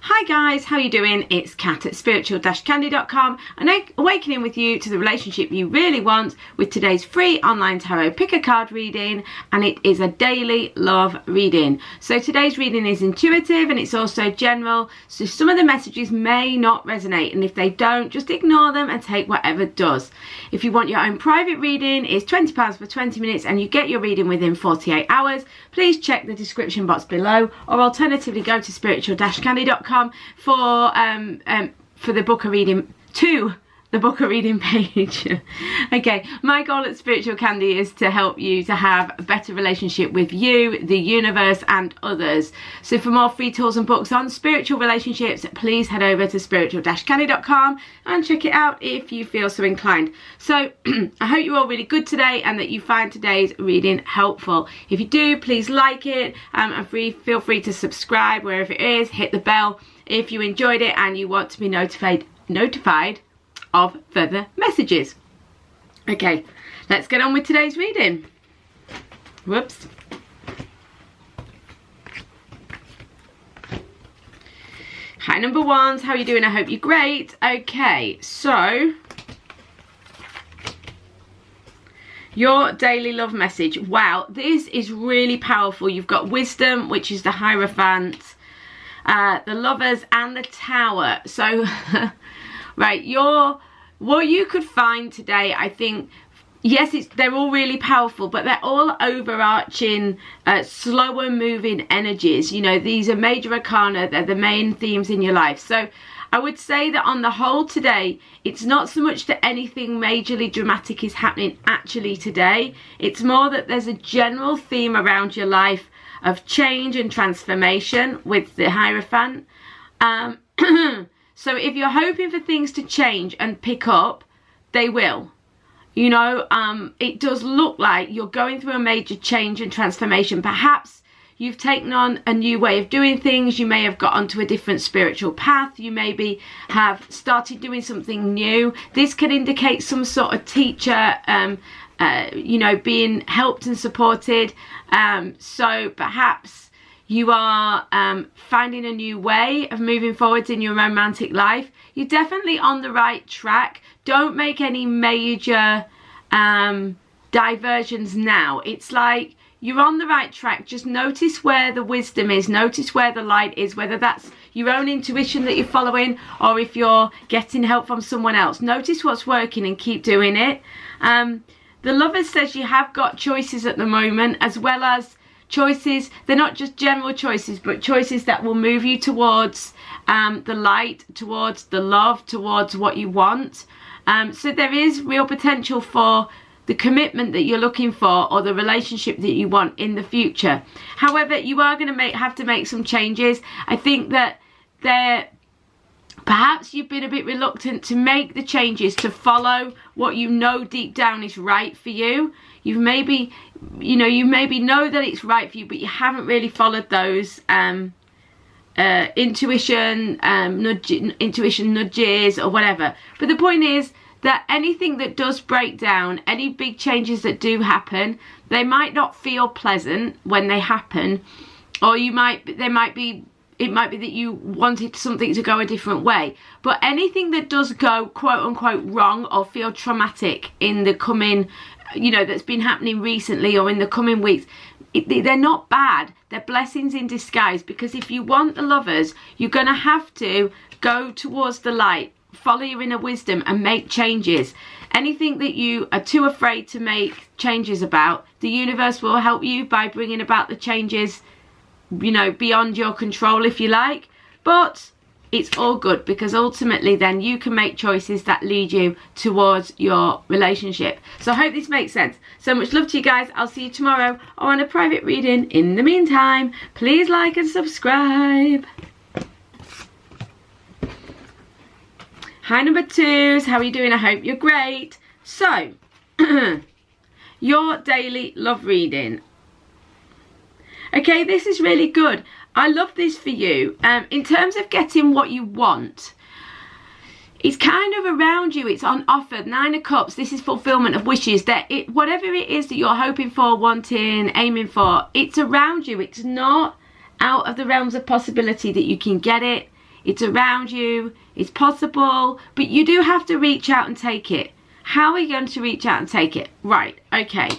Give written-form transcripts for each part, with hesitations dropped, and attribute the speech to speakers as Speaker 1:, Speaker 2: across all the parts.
Speaker 1: Hi guys, how you doing? It's Kat at spiritual-candy.com and awakening with you to the relationship you really want with today's free online tarot pick a card reading, and it is a daily love reading. So today's reading is intuitive and it's also general, so some of the messages may not resonate, and if they don't, just ignore them and take whatever does. If you want your own private reading, it's £20 for 20 minutes and you get your reading within 48 hours. Please check the description box below, or alternatively go to spiritual-candy.com for the book a reading page. Okay, my goal at Spiritual Candy is to help you to have a better relationship with you, the universe and others. So for more free tools and books on spiritual relationships, please head over to spiritual-candy.com and check it out if you feel so inclined. So I hope you're all really good today and that you find today's reading helpful. If you do, please like it and feel free to subscribe wherever it is. Hit the bell if you enjoyed it and you want to be notified of further messages. Okay, let's get on with today's reading. Whoops. Hi number ones, how are you doing? I hope you're great. Okay, so your daily love message. Wow, this is really powerful. You've got wisdom, which is the Hierophant, the Lovers and the Tower. So right, what you could find today, I think, yes, they're all really powerful, but they're all overarching, slower moving energies. You know, these are major arcana, they're the main themes in your life. So I would say that on the whole today, it's not so much that anything majorly dramatic is happening actually today. It's more that there's a general theme around your life of change and transformation with the Hierophant. So if you're hoping for things to change and pick up, they will. You know, it does look like you're going through a major change and transformation. Perhaps you've taken on a new way of doing things. You may have got onto a different spiritual path. You maybe have started doing something new. This can indicate some sort of teacher, you know, being helped and supported. So perhaps you are finding a new way of moving forwards in your romantic life. You're definitely on the right track. Don't make any major diversions now. It's like you're on the right track. Just notice where the wisdom is. Notice where the light is, whether that's your own intuition that you're following or if you're getting help from someone else. Notice what's working and keep doing it. The Lover says you have got choices at the moment, as well as choices. They're not just general choices, but choices that will move you towards the light, towards the love, towards what you want. So there is real potential for the commitment that you're looking for or the relationship that you want in the future. However, you are going to have to make some changes. I think that perhaps you've been a bit reluctant to make the changes, to follow what you know deep down is right for you. You maybe know that it's right for you, but you haven't really followed those intuition nudges or whatever. But the point is that anything that does break down, any big changes that do happen, they might not feel pleasant when they happen, or it might be that you wanted something to go a different way. But anything that does go quote unquote wrong or feel traumatic in the coming, you know, that's been happening recently or in the coming weeks, they're not bad. They're blessings in disguise, because if you want the Lovers, you're going to have to go towards the light, follow your inner wisdom and make changes. Anything that you are too afraid to make changes about, the universe will help you by bringing about the changes, you know, beyond your control, if you like. But it's all good, because ultimately then you can make choices that lead you towards your relationship. So I hope this makes sense. So much love to you guys. I'll see you tomorrow on a private reading. In the meantime, please like and subscribe. Hi number twos, how are you doing? I hope you're great. So your daily love reading. Okay, this is really good. I love this for you. In terms of getting what you want, it's kind of around you. It's on offer. 9 of Cups. This is fulfillment of wishes. Whatever it is that you're hoping for, wanting, aiming for, it's around you. It's not out of the realms of possibility that you can get it. it's around you, it's possible, but you do have to reach out and take it. How are you going to reach out and take it? Right, okay.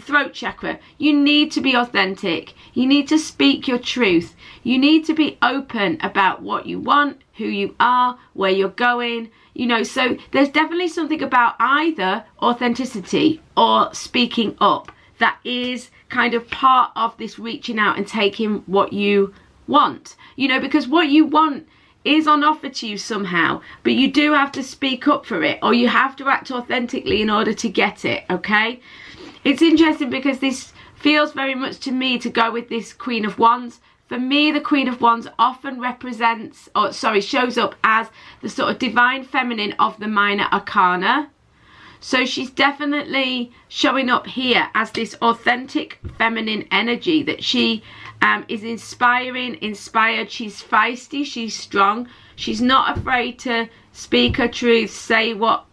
Speaker 1: Throat chakra, you need to be authentic. You need to speak your truth. You need to be open about what you want, who you are, where you're going. You know, so there's definitely something about either authenticity or speaking up that is kind of part of this reaching out and taking what you want. You know, because what you want is on offer to you somehow, but you do have to speak up for it, or you have to act authentically in order to get it, okay? It's interesting because this feels very much to me to go with this Queen of Wands. For me, the Queen of Wands often represents, or sorry, shows up as the sort of divine feminine of the minor arcana. So she's definitely showing up here as this authentic feminine energy, that she is inspired, she's feisty, she's strong, she's not afraid to speak her truth, say what,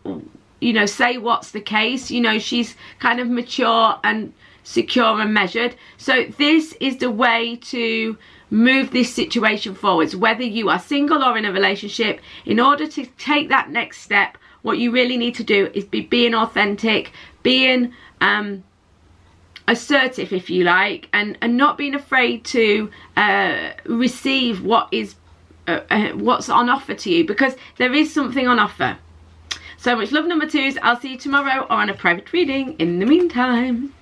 Speaker 1: you know, say what's the case. You know, she's kind of mature and secure and measured. So this is the way to move this situation forwards, whether you are single or in a relationship. In order to take that next step, what you really need to do is be being authentic, being assertive, if you like, and not being afraid to receive what is what's on offer to you, because there is something on offer. So much love, number twos. I'll see you tomorrow or on a private reading. In the meantime,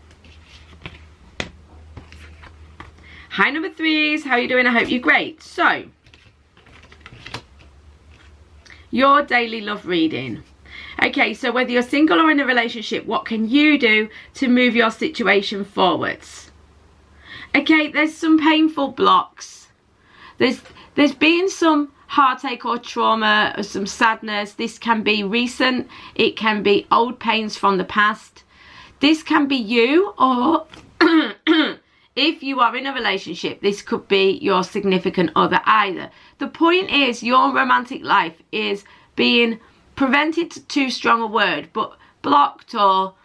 Speaker 1: hi, number threes. How are you doing? I hope you're great. So, your daily love reading. Okay, so whether you're single or in a relationship, what can you do to move your situation forwards? Okay, there's some painful blocks. There's been some heartache or trauma or some sadness. This can be recent. It can be old pains from the past. This can be you, or if you are in a relationship, this could be your significant other either. The point is, your romantic life is being prevented, too strong a word, but blocked or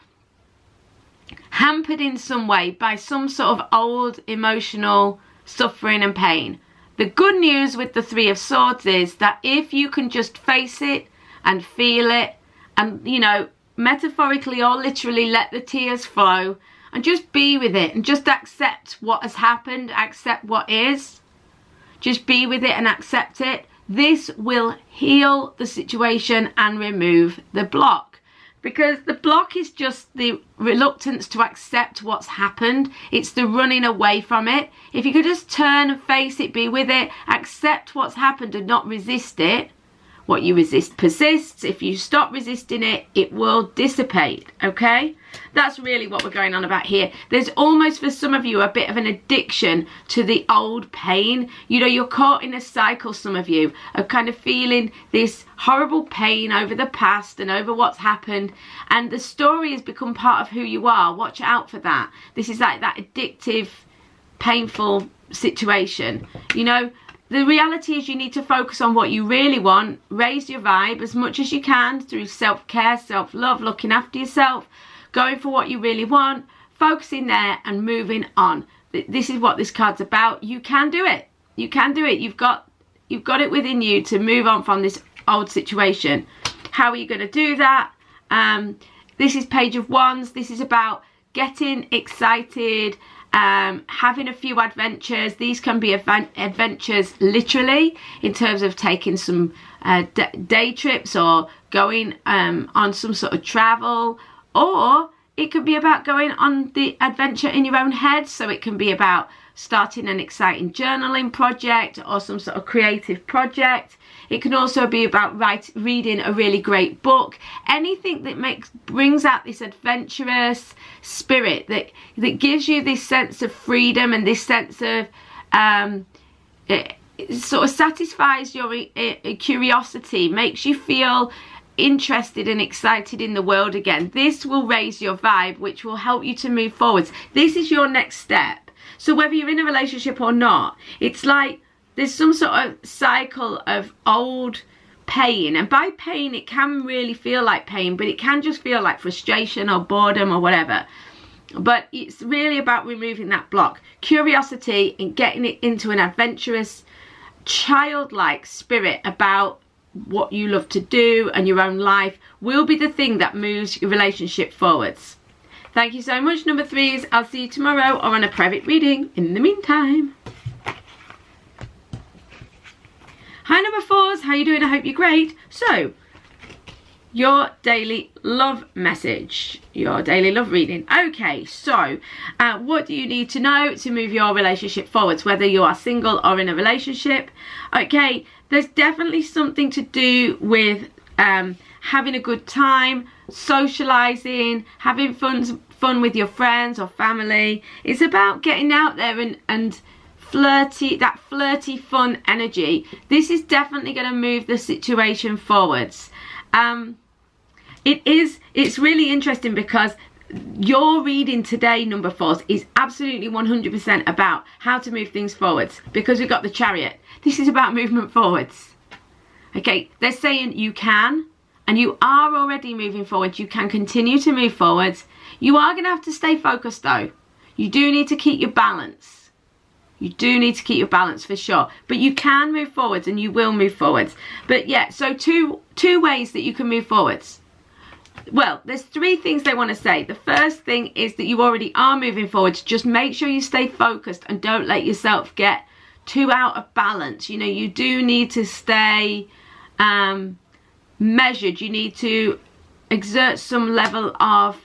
Speaker 1: hampered in some way by some sort of old emotional suffering and pain. The good news with the Three of Swords is that if you can just face it and feel it, and, you know, metaphorically or literally let the tears flow and just be with it and just accept what has happened, accept what is, just be with it and accept it, this will heal the situation and remove the block. Because the block is just the reluctance to accept what's happened. It's the running away from it. If you could just turn and face it, be with it, accept what's happened and not resist it, what you resist persists. If you stop resisting it, it will dissipate, okay? That's really what we're going on about here. There's almost, for some of you, a bit of an addiction to the old pain. You know, you're caught in a cycle, some of you, of kind of feeling this horrible pain over the past and over what's happened. And the story has become part of who you are. Watch out for that. This is like that addictive, painful situation, you know. The reality is you need to focus on what you really want, raise your vibe as much as you can through self-care, self-love, looking after yourself, going for what you really want, focusing there and moving on. This is what this card's about. You can do it. You can do it. You've got it within you to move on from this old situation. How are you going to do that? This is Page of Wands. This is about getting excited, having a few adventures. These can be adventures literally in terms of taking some day trips or going on some sort of travel, or it could be about going on the adventure in your own head. So it can be about starting an exciting journaling project or some sort of creative project. It can also be about reading a really great book. Anything that brings out this adventurous spirit, that gives you this sense of freedom and this sense of it sort of satisfies your curiosity, makes you feel interested and excited in the world again. This will raise your vibe, which will help you to move forwards. This is your next step. So whether you're in a relationship or not, it's like there's some sort of cycle of old pain. And by pain, it can really feel like pain, but it can just feel like frustration or boredom or whatever. But it's really about removing that block. Curiosity and getting it into an adventurous childlike spirit about what you love to do and your own life will be the thing that moves your relationship forwards. Thank you so much, number 3s. I'll see you tomorrow or on a private reading. In the meantime. Hi, number 4s. How you doing? I hope you're great. So, your daily love message, your daily love reading. Okay, so what do you need to know to move your relationship forwards, whether you are single or in a relationship? Okay, there's definitely something to do with having a good time, socializing, having fun with your friends or family. It's about getting out there and that flirty fun energy. This is definitely going to move the situation forwards. It's really interesting because your reading today, number 4s, is absolutely 100% about how to move things forwards, because we've got the Chariot. This is about movement forwards. Okay, they're saying you can, and you are already moving forward. You can continue to move forwards. You are going to have to stay focused though. You do need to keep your balance. You do need to keep your balance for sure. But you can move forwards and you will move forwards. But yeah, so two ways that you can move forwards. Well, there's 3 things they want to say. The first thing is that you already are moving forwards. Just make sure you stay focused and don't let yourself get too out of balance. You know, you do need to stay measured. You need to exert some level of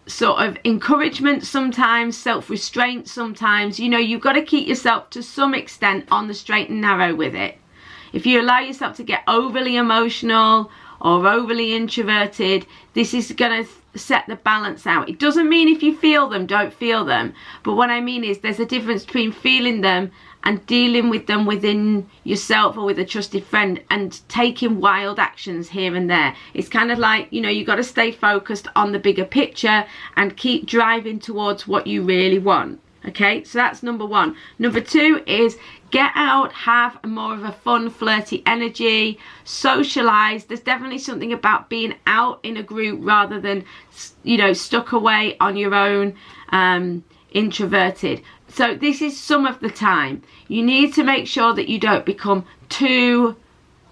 Speaker 1: sort of encouragement sometimes, self-restraint sometimes. You know, you've got to keep yourself to some extent on the straight and narrow with it. If you allow yourself to get overly emotional or overly introverted, this is going to set the balance out. It doesn't mean if you feel them, don't feel them. But what I mean is there's a difference between feeling them and dealing with them within yourself or with a trusted friend and taking wild actions here and there. It's kind of like, you know, you got to stay focused on the bigger picture and keep driving towards what you really want. Okay, so that's number 1. Number 2 is get out, have more of a fun, flirty energy, socialize. There's definitely something about being out in a group rather than, you know, stuck away on your own, introverted. So this is some of the time. You need to make sure that you don't become too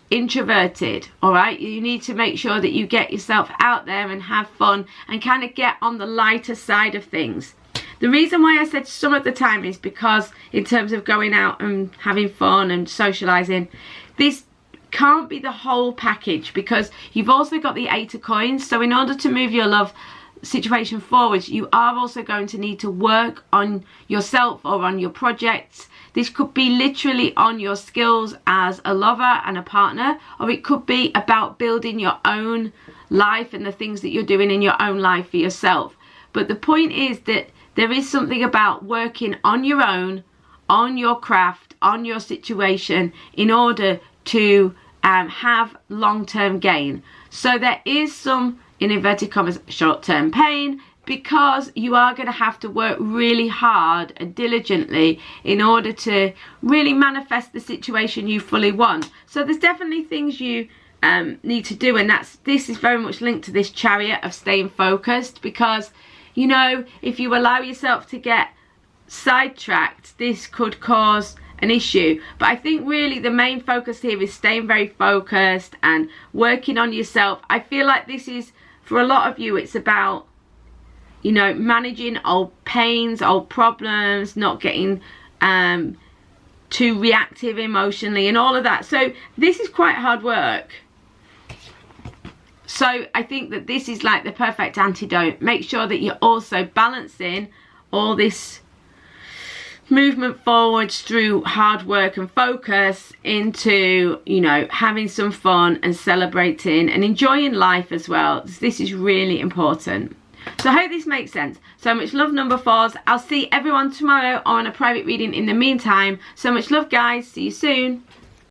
Speaker 1: introverted, all right? You need to make sure that you get yourself out there and have fun and kind of get on the lighter side of things. The reason why I said some of the time is because in terms of going out and having fun and socializing, this can't be the whole package, because you've also got the 8 of coins. So in order to move your love situation forwards, you are also going to need to work on yourself or on your projects. This could be literally on your skills as a lover and a partner, or it could be about building your own life and the things that you're doing in your own life for yourself. But the point is that there is something about working on your own, on your craft, on your situation in order to have long-term gain. So there is some, in inverted commas, short-term pain, because you are going to have to work really hard and diligently in order to really manifest the situation you fully want. So there's definitely things you need to do, and this is very much linked to this Chariot of staying focused, because, you know, if you allow yourself to get sidetracked, this could cause an issue. But I think really the main focus here is staying very focused and working on yourself. I feel like this is, for a lot of you, it's about, you know, managing old pains, old problems, not getting too reactive emotionally and all of that. So this is quite hard work. So I think that this is like the perfect antidote. Make sure that you're also balancing all this movement forwards through hard work and focus into, you know, having some fun and celebrating and enjoying life as well. This is really important. So I hope this makes sense. So much love, number 4s. I'll see everyone tomorrow on a private reading in the meantime. So much love, guys. See you soon.